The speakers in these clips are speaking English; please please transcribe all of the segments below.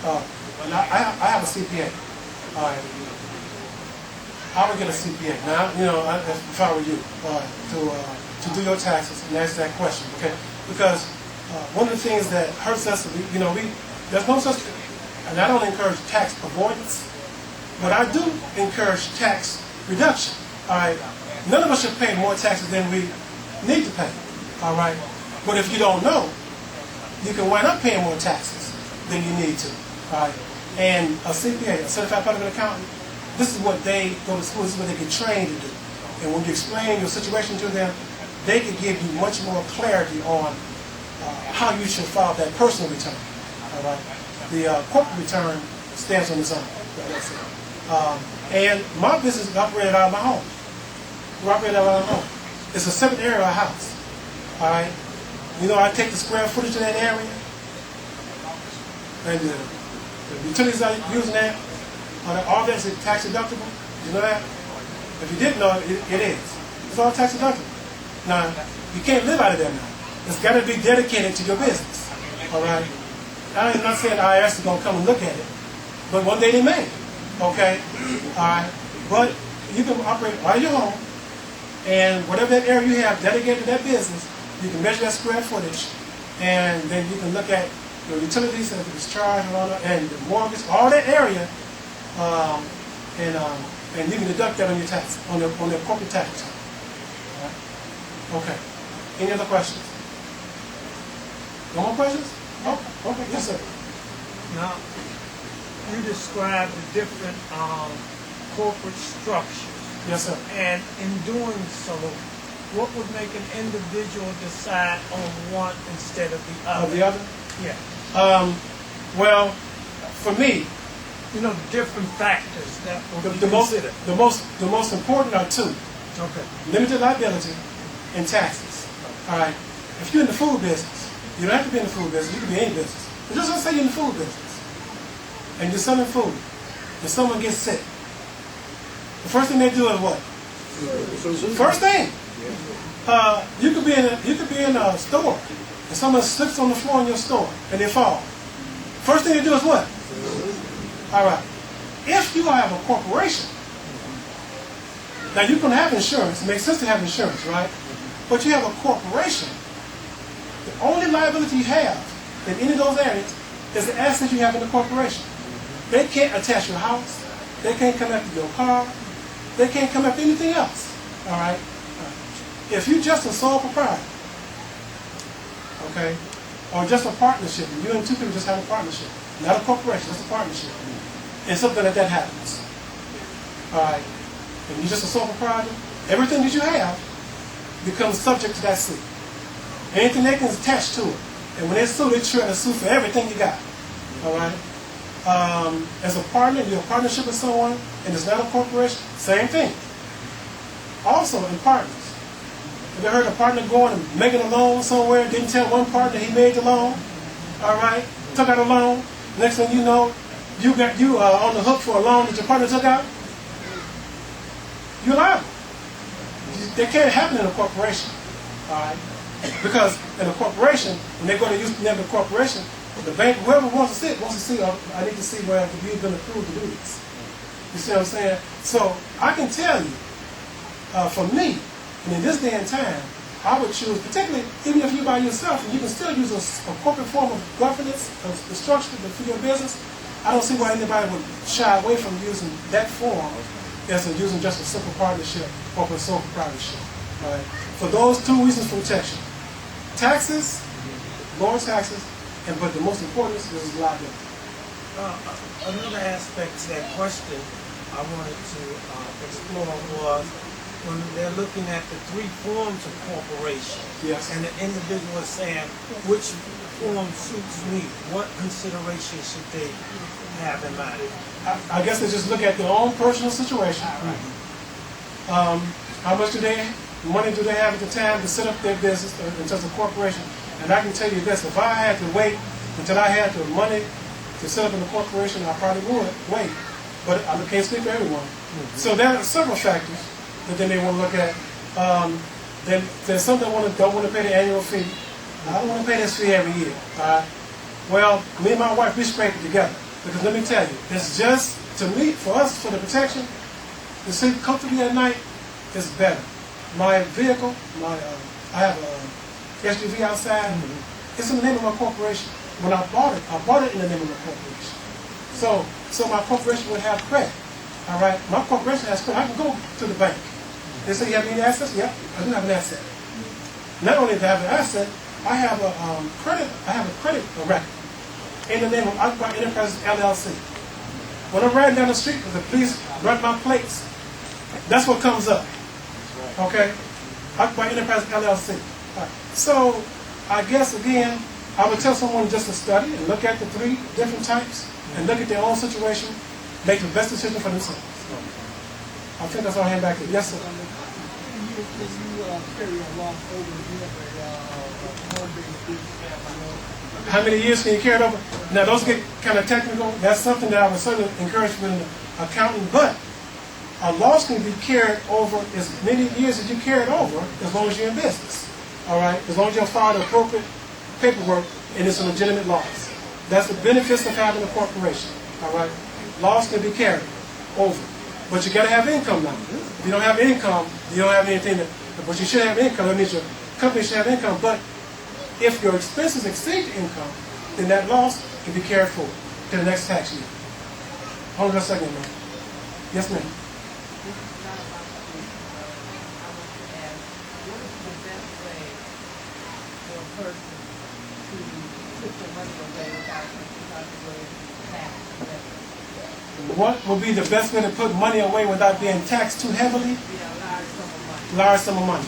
And I have a CPA. All right. I would get a CPA. Now, you know, if I were you, to do your taxes and answer that question, okay? Because one of the things that hurts us, you know, there's no such, and I don't encourage tax avoidance, but I do encourage tax reduction. All right. None of us should pay more taxes than we need to pay. All right. But if you don't know, you can wind up paying more taxes than you need to. All right. And a CPA, a certified public accountant, this is what they go to school. This is what they get trained to do. And when you explain your situation to them, they can give you much more clarity on how you should file that personal return. All right. The corporate return stands on its own. And my business is operated out of my home. We're operated out of my home. It's a separate area of our house. All right. You know, I take the square footage of that area, and the utilities I'm using that, all that's tax deductible. You know that? If you didn't know it, it is. It's all tax deductible. Now, you can't live out of there now. It's got to be dedicated to your business. All right. I'm not saying the IRS is going to come and look at it, but one day they may. Okay. All right. But you can operate out of your home, and whatever that area you have dedicated to that business, you can measure that square footage, and then you can look at your utilities and the charge and the mortgage, all that area, and you can deduct that on your tax, on the corporate tax return. All right. Okay. Any other questions? No more questions? Oh, okay. Yes, sir. Now, you described the different corporate structures. Yes, sir. And in doing so, what would make an individual decide on one instead of the other? Of the other? Yeah. Well, for me, you know, different factors that will be the considered. The most important are two. Okay. Limited liability and taxes. All right. If you're in the food business, you don't have to be in the food business. You can be in any business. But just let's say you're in the food business, and you're selling food, and someone gets sick. The first thing they do is what? First thing. You could be in a store, and someone slips on the floor in your store, and they fall. First thing they do is what? All right. If you have a corporation, now you can have insurance. It makes sense to have insurance, right? But you have a corporation. The only liability you have in any of those areas is the asset you have in the corporation. They can't attach your house. They can't come after your car. They can't come after anything else. All right? If you're just a sole proprietor, okay, or just a partnership, and you and two people just have a partnership, not a corporation, just a partnership, and something like that happens, all right, and you're just a sole proprietor, everything that you have becomes subject to that suit. Anything they can attach to it. And when they sue, they're trying to sue for everything you got. All right? As a partner, you're a partnership with someone, and it's not a corporation, same thing. Also, in partners. Have you heard a partner going and making a loan somewhere, didn't tell one partner he made the loan? All right? Took out a loan. Next thing you know, you are on the hook for a loan that your partner took out. You're liable. That can't happen in a corporation. All right? Because in a corporation, when they go to use the name of the corporation, the bank, whoever wants to see, I need to see where you've been approved to do this. You see what I'm saying? So I can tell you, for me, and in this day and time, I would choose, particularly even if you're by yourself, and you can still use a corporate form of governance, the structure for your business. I don't see why anybody would shy away from using that form as using just a simple partnership or a sole proprietorship. Right? For those two reasons for protection. Taxes, lower taxes, but the most important is liability. Another aspect to that question I wanted to explore was when they're looking at the three forms of corporation. Yes. And the individual is saying, which form suits me? What considerations should they have in mind? I guess they just look at their own personal situation. Right. How much money do they have at the time to set up their business in terms of corporation? And I can tell you this, if I had to wait until I had the money to set up in a corporation, I probably would wait. But I can't speak for everyone. Mm-hmm. So there are several factors that they may want to look at. There's some that don't want to pay the annual fee. I don't want to pay this fee every year. Well, me and my wife, we scrape it together. Because let me tell you, it's just, to me, for us, for the protection, to sleep comfortably at night is better. My vehicle, I have a SUV outside. It's in the name of my corporation. When I bought it in the name of my corporation. So my corporation would have credit. All right, my corporation has credit. I can go to the bank. They say, you have any assets? Yep, I do have an asset. Not only do I have an asset, I have a credit record in the name of Occupy Enterprises LLC. When I'm riding down the street, if the police run my plates, that's what comes up. Okay? Occupy Enterprises LLC. Right. So, I guess again, I would tell someone just to study and look at the 3 different types and look at their own situation, make the best decision for themselves. I think that's all I hand back to you. Yes, sir. How many years can you carry it over? Now, those get kind of technical. That's something that I would certainly encourage for an accountant. But a loss can be carried over as many years as you carry it over, as long as you're in business. All right? As long as you file the appropriate paperwork and it's a legitimate loss. That's the benefits of having a corporation. All right? Loss can be carried over. But you got to have income now. If you don't have income, you don't have anything but you should have income. That means your company should have income. But if your expenses exceed the income, then that loss can be carried forward to the next tax year. Hold on a second, ma'am. Yes, ma'am. What would be the best way to put money away without being taxed too heavily? Large sum of money.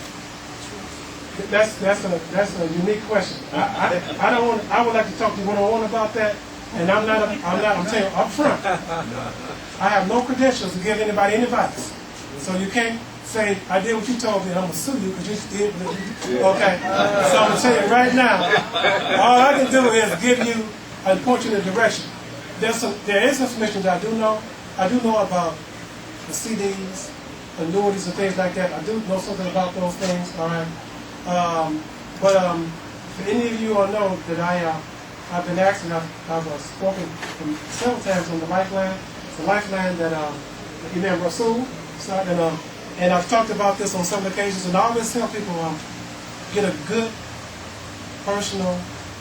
That's a unique question. I would like to talk to you one-on-one about that, and I'm telling you up front. I have no credentials to give anybody any advice. So you can't say, I did what you told me, and I'm going to sue you because you did what you. Okay. So I'm going to tell you right now, all I can do is give you and point you in the direction. There is information that I do know. I do know about the CDs, annuities, and things like that. I do know something about those things. All right. For any of you who know that I've been asked and I've spoken several times on the Lifeline. It's a Lifeline that Imam Rasul started, and I've talked about this on some occasions, and I always tell people get a good personal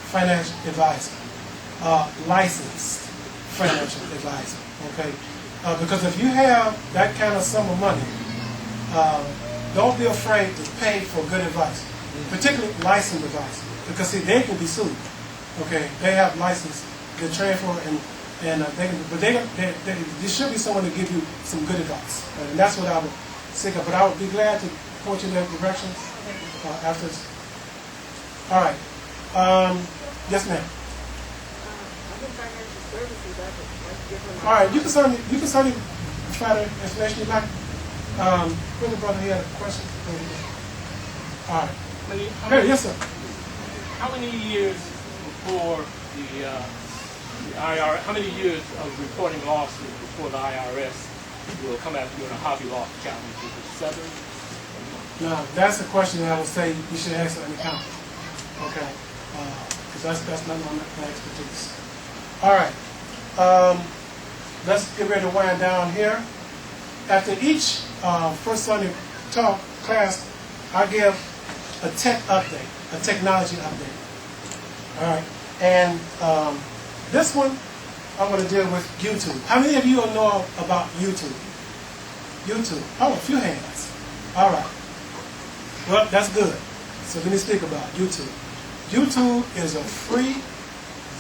financial advisor, licensed financial advisor, okay? Because if you have that kind of sum of money, don't be afraid to pay for good advice, particularly licensed advice, because see, they can be sued, okay? They have license, they're trained for it, and there should be someone to give you some good advice, and that's what I would seek out. But I would be glad to point you in that direction after this. All right. Yes, ma'am. All right, you can certainly try the information you like. Brother, he had a question. All right. Hey, yes, sir. How many years before the IRS? How many years of reporting losses before the IRS will come after you on a hobby loss challenge? Is it 7? No, that's a question that I would say you should ask an accountant. Okay, because that's not my expertise. All right. Let's get ready to wind down here. After each First Sunday talk class, I give a tech update, a technology update. All right, and this one I'm going to deal with YouTube. How many of you know about YouTube? YouTube. Oh, a few hands. All right. Well, that's good. So let me speak about YouTube. YouTube is a free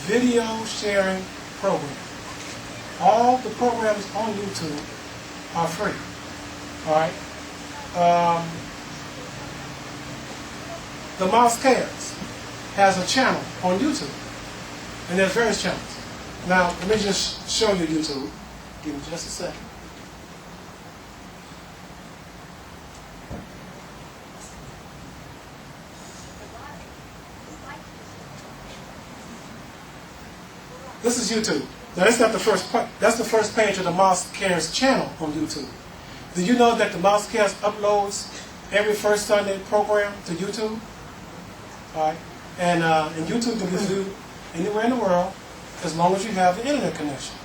video sharing program. All the programs on YouTube are free. All right. The Mosque has a channel on YouTube, and there's various channels. Now, let me just show you YouTube. Give me just a second. This is YouTube. Now, that's not the first part. That's the first page of the Mosque Cares channel on YouTube. Did you know that the Mosque Cares uploads every first Sunday program to YouTube? All right. And YouTube can be viewed anywhere in the world as long as you have the internet connection.